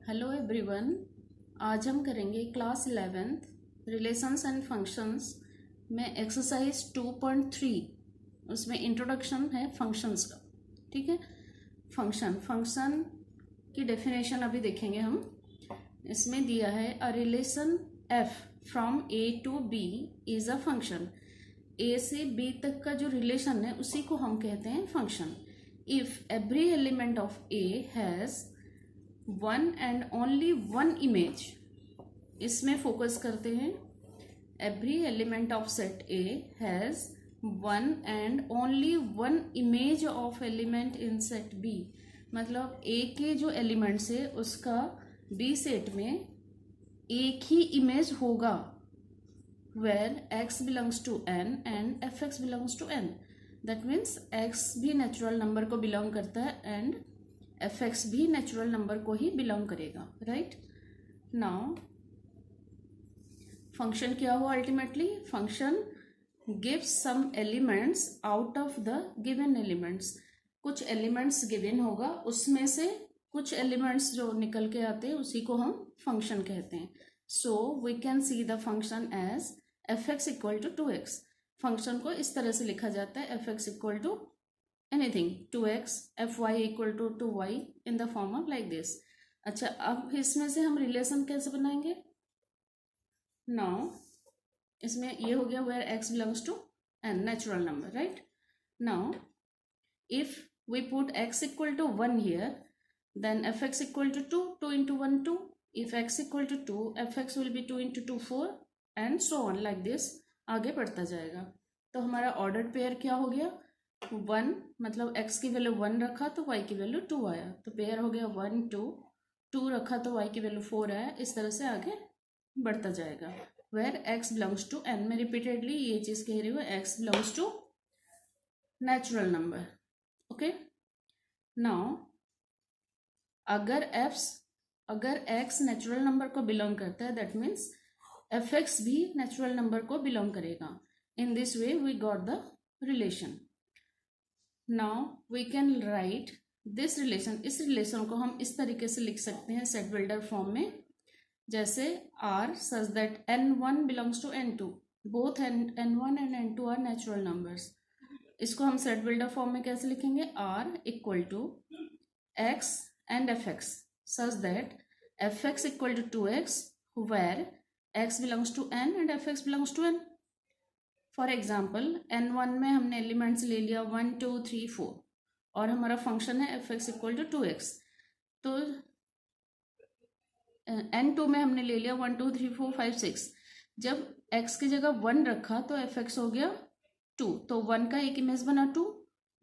Hello everyone. आज हम करेंगे class 11th relations and functions में एक्सरसाइज 2.3। उसमें इंट्रोडक्शन है फंक्शंस का। ठीक है, फंक्शन की डेफिनेशन अभी देखेंगे हम। इसमें दिया है a relation f from A to B is a function. A से बी तक का जो रिलेशन है उसी को हम कहते हैं function. If every element of A has one and only one image, इसमें फोकस करते हैं। Every element of set A has one and only one image of element in set B. मतलब ए के जो एलिमेंट्स है उसका B set में एक ही इमेज होगा where x belongs to N and f x belongs to N. That means x भी नेचुरल नंबर को बिलोंग करता है एंड एफ एक्स भी नेचुरल नंबर को ही बिलोंग करेगा। राइट नाउ फंक्शन क्या हुआ अल्टीमेटली? Function gives some elements out of the given elements. कुछ एलिमेंट्स गिवन होगा, उसमें से कुछ एलिमेंट्स जो निकल के आते हैं उसी को हम फंक्शन कहते हैं। So we can see the function as f x equal to 2x। Function को इस तरह से लिखा जाता है f x equal to anything 2x, fy equal to 2y in the form of like this। अच्छा, अब इसमें से हम रिलेशन कैसे बनाएंगे? नाउ इसमें ये हो गया where x belongs to n natural number, right? now if we put x equal to 1 here, then fx equal to 2, 2 into 1 2। if x equal to 2, fx will be 2 into 2 4 and so on like this। आगे बढ़ता जाएगा। तो हमारा ordered pair क्या हो गया? 1, मतलब x की वैल्यू 1 रखा तो y की वैल्यू 2 आया, तो पेयर हो गया 1 2। 2 रखा तो y की वैल्यू 4 आया। इस तरह से आगे बढ़ता जाएगा। Where x belongs to n, मैं रिपीटेडली ये चीज कह रही हूँ, x belongs to natural number. Okay, now अगर x नेचुरल नंबर को बिलोंग करता है दैट मीन्स एफ एक्स भी नेचुरल नंबर को बिलोंग करेगा। In this way we got the relation. Now we can write this relation. इस relation को हम इस तरीके से लिख सकते हैं सेट बिल्डर फॉर्म में, जैसे R such that n1 belongs to n2। Both n1 and n2 are natural numbers. इसको हम सेट बिल्डर फॉर्म में कैसे लिखेंगे? R equal to x and f x such that f x equal to 2x where x belongs to n and f x belongs to n। For example n1 में हमने elements ले लिया 1 2 3 4 और हमारा function है f x equal to 2x। तो n2 में हमने ले लिया 1 2 3 4 5 6। जब x की जगह 1 रखा तो एफ एक्स हो गया 2, तो 1 का एक इमेज बना 2।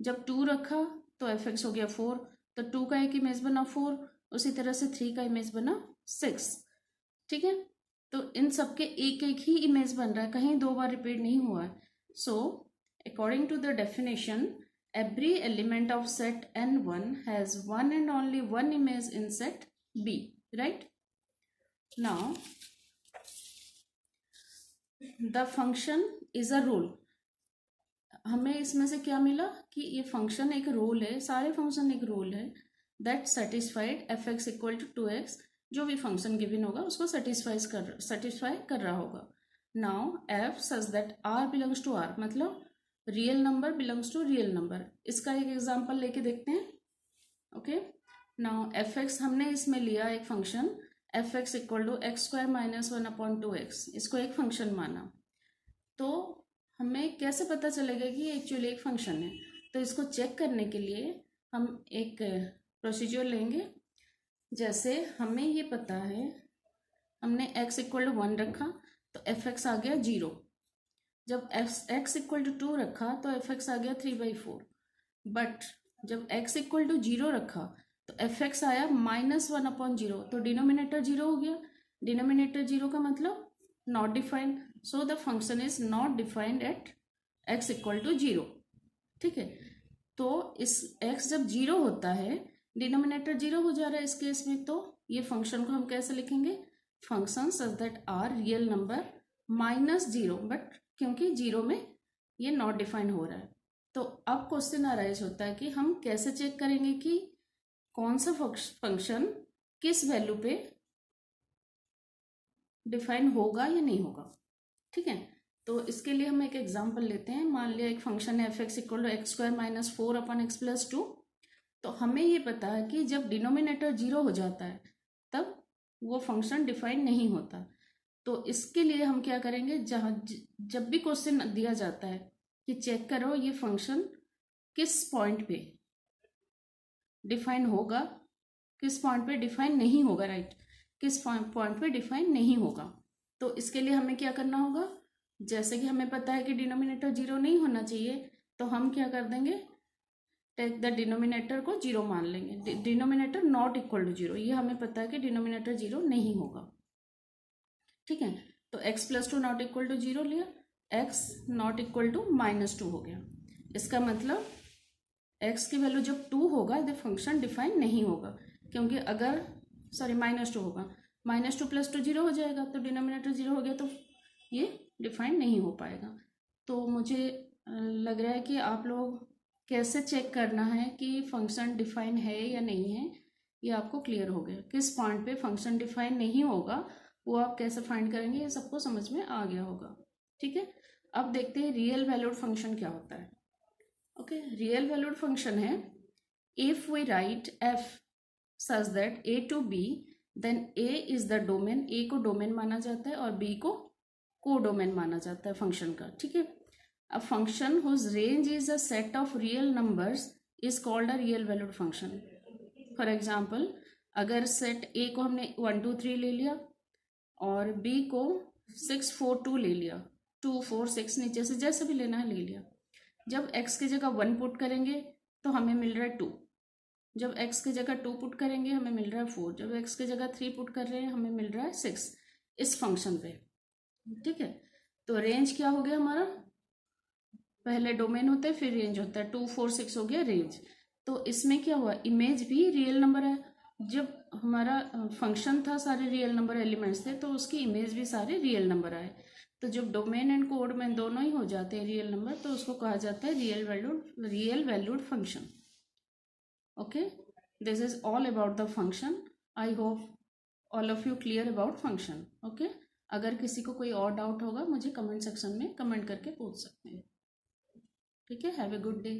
जब 2 रखा तो एफ एक्स हो गया 4, तो 2 का एक इमेज बना 4। उसी तरह से 3 का इमेज बना 6। ठीक है, तो इन सब के एक एक ही इमेज बन रहा है, कहीं दो बार रिपीट नहीं हुआ है। So according to the definition every element of set n1 has one and only one image in set b। Right now the function is a rule. हमें इसमें से क्या मिला कि ये फंक्शन एक रूल है, सारे फंक्शन एक रूल है that satisfied f x equal to 2x। जो भी फंक्शन गिवन होगा उसको सेटिस्फाई कर रहा होगा। Now f such that R belongs to R, मतलब real number belongs to real number. इसका एक एग्जांपल लेके देखते हैं। ओके, नाउ एफ एक्स हमने इसमें लिया एक function f x equal to x square minus 1/2x। इसको एक फंक्शन माना, तो हमें कैसे पता चलेगा कि ये एक्चुअली एक फंक्शन है? तो इसको चेक करने के लिए हम एक प्रोसीजर लेंगे। जैसे हमें ये पता है, हमने x इक्वल टू 1 रखा तो एफ एक्स आ गया 0। जब x इक्वल टू 2 रखा तो एफ एक्स आ गया 3/4। बट जब x इक्वल टू 0 रखा तो एफ एक्स आया -1/0, तो डिनोमिनेटर 0 हो गया। डिनोमिनेटर 0 का मतलब not defined, so the function is not defined at x equal to 0। ठीक है, तो इस x जब 0 होता है, डिनोमिनेटर 0 हो जा रहा है इस केस में, तो ये फंक्शन को हम कैसे लिखेंगे? Function such that R real number -0, but क्योंकि 0 में ये नॉट डिफाइंड हो रहा है। तो अब क्वेश्चन अराइज होता है कि हम कैसे चेक करेंगे कि कौन सा फंक्शन किस वैल्यू पे डिफाइन होगा या नहीं होगा। ठीक है, तो इसके लिए हम एक एग्जांपल लेते हैं। मान लिया एक फंक्शन है f(x) = x² - 4 / x+2। तो हमें ये पता है कि जब डिनोमिनेटर 0 हो जाता है तब वो फंक्शन डिफाइन नहीं होता। तो इसके लिए हम क्या करेंगे, जब भी क्वेश्चन दिया जाता है कि चेक करो ये फंक्शन किस पॉइंट पे डिफाइन होगा, किस पॉइंट पे डिफाइन नहीं होगा, राइट, किस पॉइंट पे डिफाइन नहीं होगा। तो इसके लिए हमें क्या करना होगा, जैसे कि हमें पता है कि डिनोमिनेटर 0 नहीं होना चाहिए, तो हम क्या कर देंगे, टेक द डिनोमिनेटर को 0 मान लेंगे। डिनोमिनेटर नॉट इक्वल टू 0, ये हमें पता है कि डिनोमिनेटर 0 नहीं होगा। ठीक है, तो x+2 नॉट इक्वल टू 0 लिया, x नॉट इक्वल टू -2 हो गया। इसका मतलब x की वैल्यू जब 2 होगा तो फंक्शन डिफाइन नहीं होगा, क्योंकि अगर -2 होगा, -2 + 2 0 हो जाएगा, तो डिनोमिनेटर 0 हो गया, तो ये डिफाइन नहीं हो पाएगा। तो मुझे लग रहा है कि आप लोग कैसे चेक करना है कि फंक्शन डिफाइन है या नहीं है, ये आपको क्लियर हो गया। किस पॉइंट पे फंक्शन डिफाइन नहीं होगा वो आप कैसे फाइंड करेंगे, ये सबको समझ में आ गया होगा। ठीक है, अब देखते हैं रियल वैल्यूड फंक्शन क्या होता है। ओके, रियल वैल्यूड फंक्शन है if we write f such that a to b, then a is the domain, a को डोमेन माना जाता है और b को को डोमेन माना जाता है फंक्शन का। ठीक है, a function whose range is a set of real numbers is called a real valued function. For example, अगर सेट a को हमने 1 2 3 ले लिया और b को 6 4 2 ले लिया, 2 4 6 नीचे से जैसे भी लेना है ले लिया, जब x की जगह 1 पुट करेंगे तो हमें मिल रहा है 2, जब x की जगह 2 पुट करेंगे हमें मिल रहा है 4, जब x की जगह 3 पुट कर रहे हैं हमें मिल रहा है 6 इस फंक्शन पे। ठीक है, तो रेंज क्या हो गया हमारा, पहले डोमेन होता है फिर रेंज होता है, 2 4 6 हो गया रेंज। तो इसमें क्या हुआ, इमेज भी रियल नंबर है। जब हमारा फंक्शन था सारे रियल नंबर एलिमेंट्स थे, तो उसकी इमेज भी सारे रियल नंबर आए। तो जब डोमेन एंड कोड में दोनों ही हो जाते हैं रियल नंबर, तो उसको कहा जाता है real valued function. Okay, this is all about the function. I hope all of you clear about function. Okay, अगर किसी को कोई और डाउट होगा मुझे कमेंट सेक्शन में कमेंट करके पूछ सकते हैं। ठीक है, हैव ए गुड डे।